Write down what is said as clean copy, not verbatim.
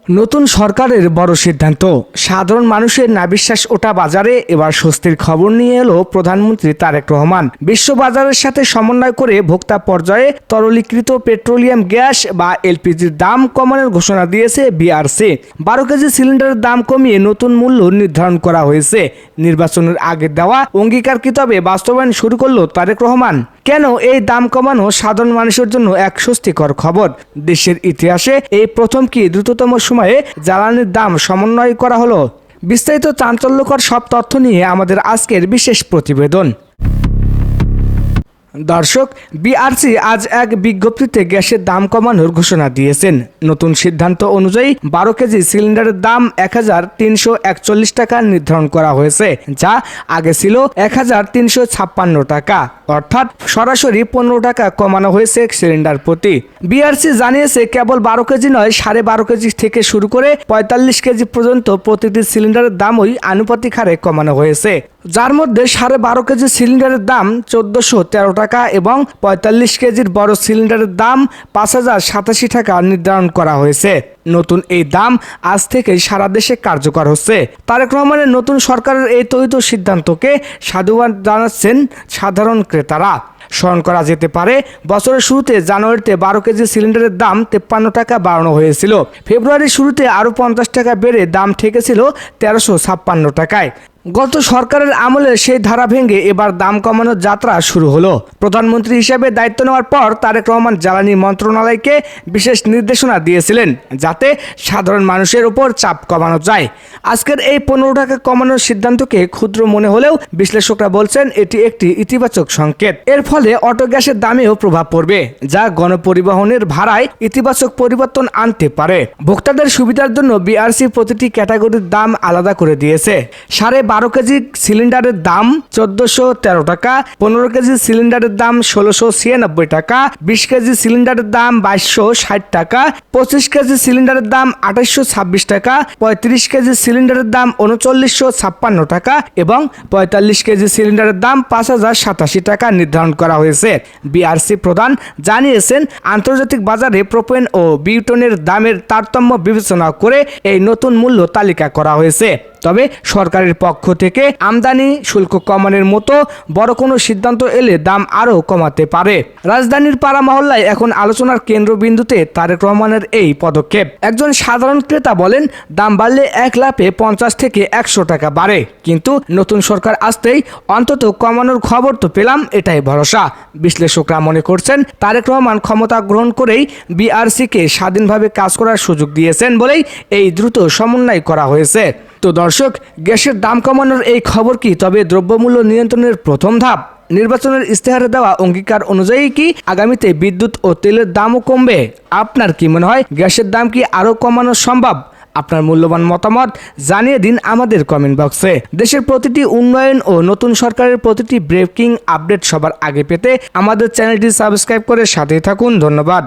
নতুন সরকারের বড় সিদ্ধান্ত, সাধারণ মানুষের নাবিশ্বাস ওঠা বাজারে এবার স্বস্তির খবর নিয়ে এলো প্রধানমন্ত্রী তারেক রহমান। বিশ্ব বাজারের সাথে সমন্বয় করে ভোক্তা পর্যায়ে তরলীকৃত পেট্রোলিয়াম গ্যাস বা এলপিজির দাম কমানোর ঘোষণা দিয়েছে বিআরসি। 12 কেজি সিলিন্ডারের দাম কমিয়ে নতুন মূল্য নির্ধারণ করা হয়েছে। নির্বাচনের আগে দেওয়া অঙ্গীকারকৃতভাবে বাস্তবায়ন শুরু করলো তারেক রহমান। কেন এই দাম কমানো সাধারণ মানুষের জন্য এক স্বস্তিকর খবর? দেশের ইতিহাসে এই প্রথম কি দ্রুততম সময়ে জ্বালানির দাম সমন্বয় করা হলো? বিস্তারিত চাঞ্চল্যকর সব তথ্য নিয়ে আমাদের আজকের বিশেষ প্রতিবেদন। দর্শক, বিআরসি আজ এক বিজ্ঞপ্তিতে গ্যাসের দাম কমানোর ঘোষণা দিয়েছেন। নতুন সিদ্ধান্ত অনুযায়ী 12 কেজি সিলিন্ডারের দাম 1341 টাকা নির্ধারণ করা হয়েছে, যা আগে ছিল 1356 টাকা, অর্থাৎ সরাসরি 15 টাকা কমানো হয়েছে সিলিন্ডার প্রতি। বিআরসি জানিয়েছে কেবল 12 কেজি নয়, 12.5 কেজি থেকে শুরু করে 45 কেজি পর্যন্ত প্রতিটি সিলিন্ডারের দামই আনুপাতিক হারে কমানো হয়েছে, যার মধ্যে 12.5 কেজি সিলিন্ডারের দাম 1413 টাকা এবং 45 কেজির বড় সিলিন্ডারের দাম 5087 টাকা নির্ধারণ করা হয়েছে। নতুন এই দাম আজ থেকে সারা দেশে কার্যকর হচ্ছে। তারেক রহমানের নতুন সরকারের এই তৈরি সিদ্ধান্তকে সাধুবাদ জানাচ্ছেন সাধারণ ক্রেতারা। স্মরণ করা যেতে পারে, বছরের শুরুতে জানুয়ারিতে 12 কেজি সিলিন্ডারের দাম 53 টাকা বাড়ানো হয়েছিল। ফেব্রুয়ারির শুরুতে আরও 50 টাকা বেড়ে দাম ঠেকেছিল 1356 টাকায়। গত সরকারের আমলে সেই ধারা ভেঙে এবার দাম কমানোর যাত্রা শুরু হলো। প্রধানমন্ত্রী হিসেবে দায়িত্ব নেওয়ার পর তারেক রহমান জ্বালানি মন্ত্রণালয়কে বিশেষ নির্দেশনা দিয়েছিলেন যাতে সাধারণ মানুষের উপর চাপ কমানো যায়। আজকের এই 15 টাকা কমানোর সিদ্ধান্তকে ক্ষুদ্র মনে হলেও বিশ্লেষকরা বলছেন এটি একটি ইতিবাচক সংকেত। এর ফলে অটো গ্যাসের দামেও প্রভাব পড়বে, যা গণপরিবহনের ভাড়ায় ইতিবাচক পরিবর্তন আনতে পারে। ভোক্তাদের সুবিধার জন্য বিআরসি প্রতিটি ক্যাটাগরির দাম আলাদা করে দিয়েছে। 12 কেজি সিলিন্ডারের দাম 1413 টাকা, 15 কেজি সিলিন্ডারের দাম 1696 টাকা, 20 কেজি সিলিন্ডারের দাম 2260 টাকা, 25 কেজি সিলিন্ডারের দাম 2826 টাকা, 35 কেজি সিলিন্ডারের দাম 3956 টাকা এবং 45 কেজি সিলিন্ডারের দাম 5087 টাকা নির্ধারণ করা হয়েছে। বিআরসি প্রধান জানিয়েছেন, আন্তর্জাতিক বাজারে প্রোপেন ও বিউটেনের দামের তারতম্য বিবেচনা করে এই নতুন মূল্য তালিকা করা হয়েছে। তবে সরকারের পক্ষ থেকে আমদানি শুল্ক কমানোর মতো বড় কোনো সিদ্ধান্ত এলে দাম আরও কমাতে পারে। রাজধানীর পাড়া মহল্লায় এখন আলোচনার কেন্দ্রবিন্দুতে তারেক রহমানের এই পদক্ষেপ। একজন সাধারণ ক্রেতা বলেন, দাম বাড়লে 1 লাফে 50 থেকে 100 টাকা বাড়ে, কিন্তু নতুন সরকার আসতেই অন্তত কমানোর খবর তো পেলাম, এটাই ভরসা। বিশ্লেষকরা মনে করছেন তারেক রহমান ক্ষমতা গ্রহণ করেই বিআরসিকে স্বাধীনভাবে কাজ করার সুযোগ দিয়েছেন বলেই এই দ্রুত সমন্বয় করা হয়েছে। তো দর্শক, গ্যাসের দাম কমানোর এই খবর কি তবে দ্রব্যমূল্য নিয়ন্ত্রণের প্রথম ধাপ? নির্বাচনের ইস্তেহারে দেওয়া অঙ্গীকার অনুযায়ী কি আগামীতে বিদ্যুৎ ও তেলের দামও কমবে? আপনার কি মনে হয়, গ্যাসের দাম কি আরও কমানো সম্ভব? আপনার মূল্যবান মতামত জানিয়ে দিন আমাদের কমেন্ট বক্সে। দেশের প্রতিটি উন্নয়ন ও নতুন সরকারের প্রতিটি ব্রেকিং আপডেট সবার আগে পেতে আমাদের চ্যানেলটি সাবস্ক্রাইব করে সাথেই থাকুন। ধন্যবাদ।